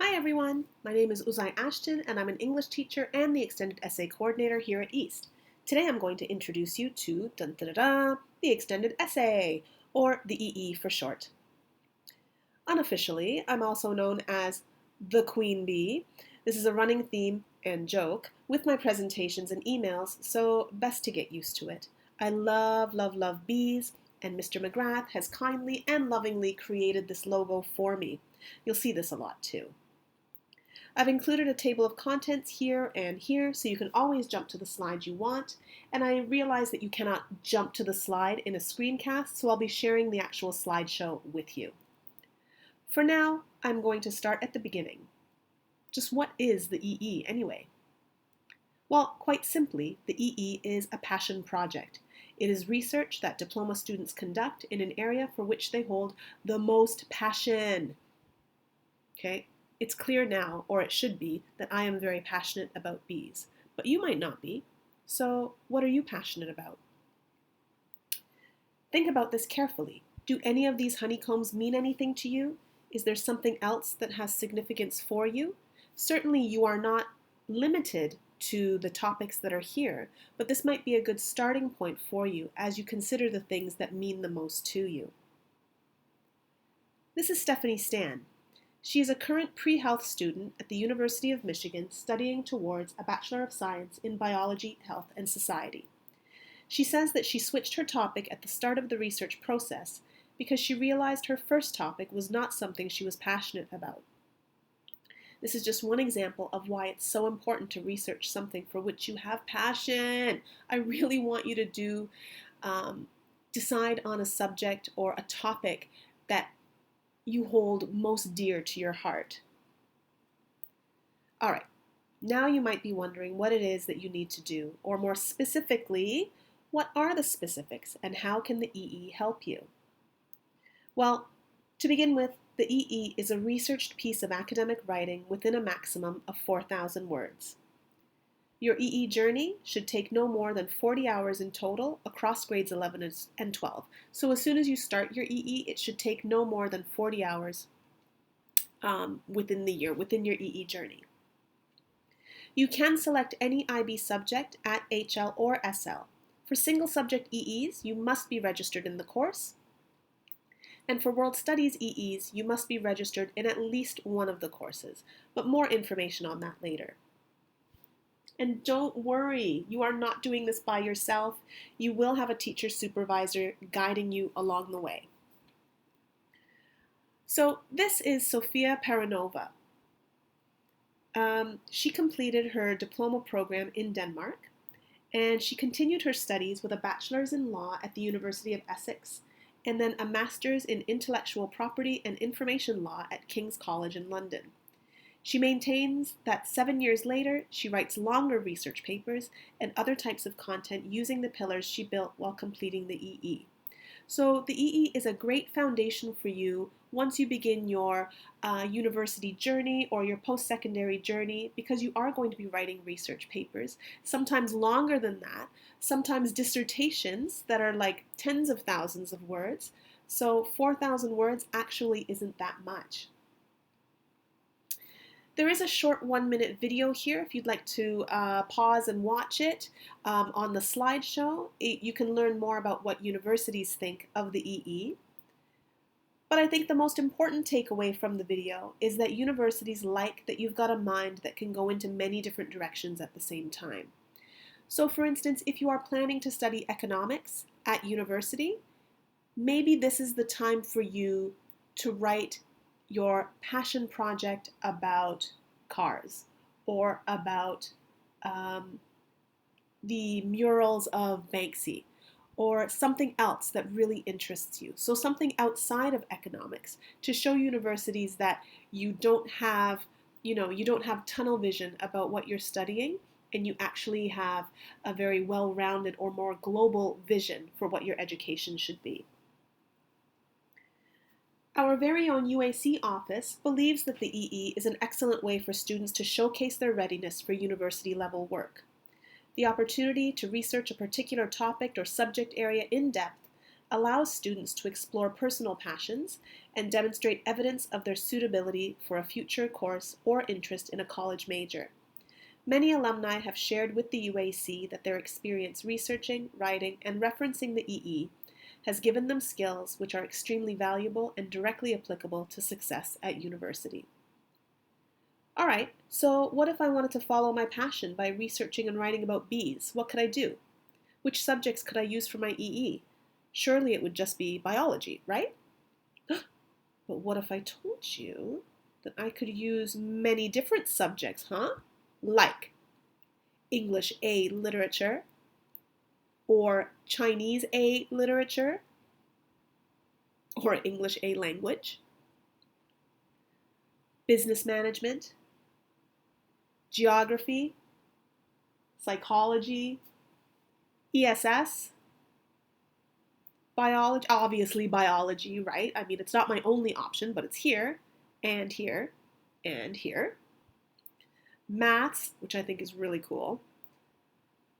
Hi everyone, my name is Uzai Ashton and I'm an English teacher and the Extended Essay Coordinator here at East. Today I'm going to introduce you to the Extended Essay, or the EE for short. Unofficially, I'm also known as the Queen Bee. This is a running theme and joke with my presentations and emails, so best to get used to it. I love, love, love bees, and Mr. McGrath has kindly and lovingly created this logo for me. You'll see this a lot too. I've included a table of contents here and here, so you can always jump to the slide you want, and I realize that you cannot jump to the slide in a screencast, so I'll be sharing the actual slideshow with you. For now, I'm going to start at the beginning. Just what is the EE anyway? Well, quite simply, the EE is a passion project. It is research that diploma students conduct in an area for which they hold the most passion. Okay? It's clear now, or it should be, that I am very passionate about bees, but you might not be. So what are you passionate about? Think about this carefully. Do any of these honeycombs mean anything to you? Is there something else that has significance for you? Certainly you are not limited to the topics that are here, but this might be a good starting point for you as you consider the things that mean the most to you. This is Stephanie Stan. She is a current pre-health student at the University of Michigan studying towards a Bachelor of Science in Biology, Health, and Society. She says that she switched her topic at the start of the research process because she realized her first topic was not something she was passionate about. This is just one example of why it's so important to research something for which you have passion. I really want you to decide on a subject or a topic that you hold most dear to your heart. All right, now you might be wondering what it is that you need to do, or more specifically, what are the specifics and how can the EE help you? Well, to begin with, the EE is a researched piece of academic writing within a maximum of 4,000 words. Your EE journey should take no more than 40 hours in total across grades 11 and 12. So as soon as you start your EE, it should take no more than 40 hours within the year, within your EE journey. You can select any IB subject at HL or SL. For single subject EEs, you must be registered in the course. And for World Studies EEs, you must be registered in at least one of the courses, but more information on that later. And don't worry, you are not doing this by yourself. You will have a teacher supervisor guiding you along the way. So this is Sofia Paranova. She completed her diploma program in Denmark, and she continued her studies with a bachelor's in law at the University of Essex, and then a master's in intellectual property and information law at King's College in London. She maintains that 7 years later, she writes longer research papers and other types of content using the pillars she built while completing the EE. So the EE is a great foundation for you once you begin your university journey or your post-secondary journey, because you are going to be writing research papers, sometimes longer than that, sometimes dissertations that are like tens of thousands of words. So 4,000 words actually isn't that much. There is a short 1-minute video here if you'd like to pause and watch it on the slideshow. You can learn more about what universities think of the EE. But I think the most important takeaway from the video is that universities like that you've got a mind that can go into many different directions at the same time. So for instance, if you are planning to study economics at university, maybe this is the time for you to write your passion project about cars or about the murals of Banksy or something else that really interests you. So something outside of economics to show universities that you don't have tunnel vision about what you're studying, and you actually have a very well-rounded or more global vision for what your education should be. Our very own UAC office believes that the EE is an excellent way for students to showcase their readiness for university-level work. The opportunity to research a particular topic or subject area in depth allows students to explore personal passions and demonstrate evidence of their suitability for a future course or interest in a college major. Many alumni have shared with the UAC that their experience researching, writing, and referencing the EE has given them skills which are extremely valuable and directly applicable to success at university. All right, so what if I wanted to follow my passion by researching and writing about bees? What could I do? Which subjects could I use for my EE? Surely it would just be biology, right? But what if I told you that I could use many different subjects, huh? Like English A literature, or Chinese A literature, or English A language, business management, geography, psychology, ESS, biology, obviously biology, right? I mean, it's not my only option, but it's here, and here, and here. Maths, which I think is really cool.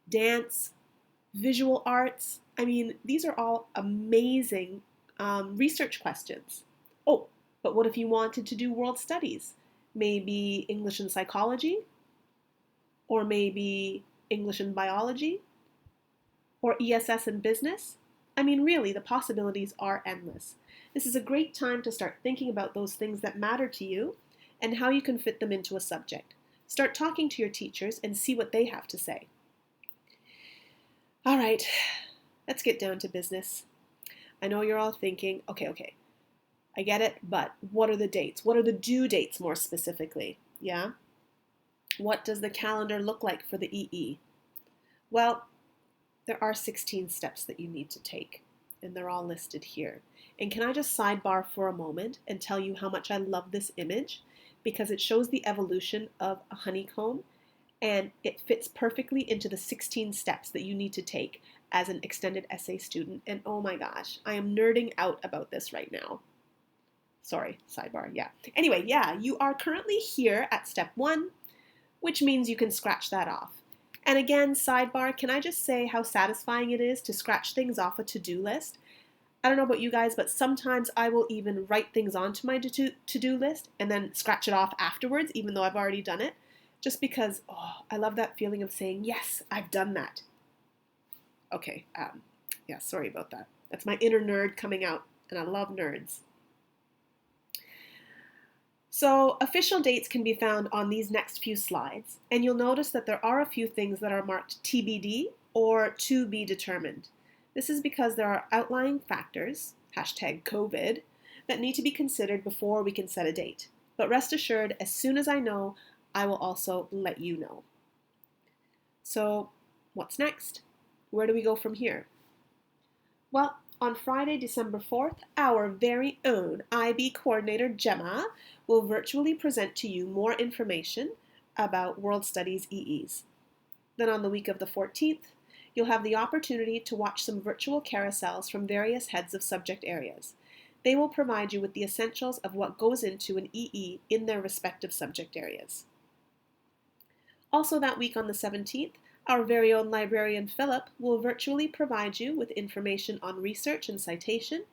Dance, visual arts. I mean, these are all amazing research questions. Oh, but what if you wanted to do world studies? Maybe English and psychology, or maybe English and biology, or ESS and business? I mean, really, the possibilities are endless. This is a great time to start thinking about those things that matter to you and how you can fit them into a subject. Start talking to your teachers and see what they have to say. All right, let's get down to business. I know you're all thinking, okay, I get it, but what are the dates? What are the due dates more specifically? Yeah? What does the calendar look like for the EE? Well, there are 16 steps that you need to take, and they're all listed here. And can I just sidebar for a moment and tell you how much I love this image? Because it shows the evolution of a honeycomb, and it fits perfectly into the 16 steps that you need to take as an extended essay student. And oh my gosh, I am nerding out about this right now. Sorry, sidebar, yeah. Anyway, yeah, you are currently here at step 1, which means you can scratch that off. And again, sidebar, can I just say how satisfying it is to scratch things off a to-do list? I don't know about you guys, but sometimes I will even write things onto my to-do list and then scratch it off afterwards, even though I've already done it, just because, I love that feeling of saying, yes, I've done that. Okay, yeah, sorry about that. That's my inner nerd coming out, and I love nerds. So official dates can be found on these next few slides, and you'll notice that there are a few things that are marked TBD or to be determined. This is because there are outlying factors, #COVID, that need to be considered before we can set a date. But rest assured, as soon as I know, I will also let you know. So what's next? Where do we go from here? Well, on Friday, December 4th, our very own IB coordinator, Gemma, will virtually present to you more information about World Studies EEs. Then on the week of the 14th, you'll have the opportunity to watch some virtual carousels from various heads of subject areas. They will provide you with the essentials of what goes into an EE in their respective subject areas. Also that week on the 17th, our very own librarian Philip will virtually provide you with information on research and citation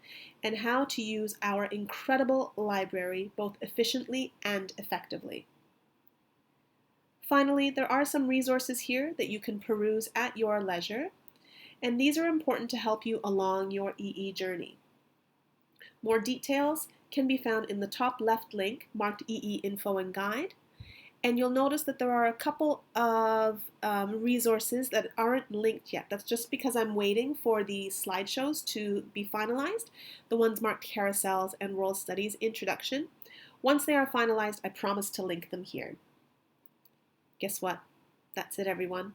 and how to use our incredible library both efficiently and effectively. Finally, there are some resources here that you can peruse at your leisure, and these are important to help you along your EE journey. More details can be found in the top left link marked EE Info and Guide, and you'll notice that there are a couple of resources that aren't linked yet. That's just because I'm waiting for the slideshows to be finalized, the ones marked Carousels and World Studies Introduction. Once they are finalized, I promise to link them here. Guess what? That's it, everyone.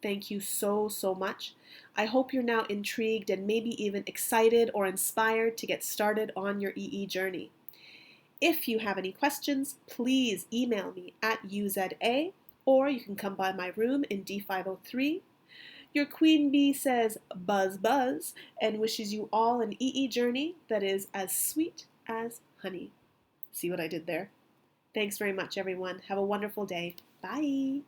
Thank you so much. I hope you're now intrigued and maybe even excited or inspired to get started on your EE journey. If you have any questions, please email me at UZA, or you can come by my room in D503. Your queen bee says buzz buzz and wishes you all an EE journey that is as sweet as honey. See what I did there? Thanks very much, everyone. Have a wonderful day. Bye.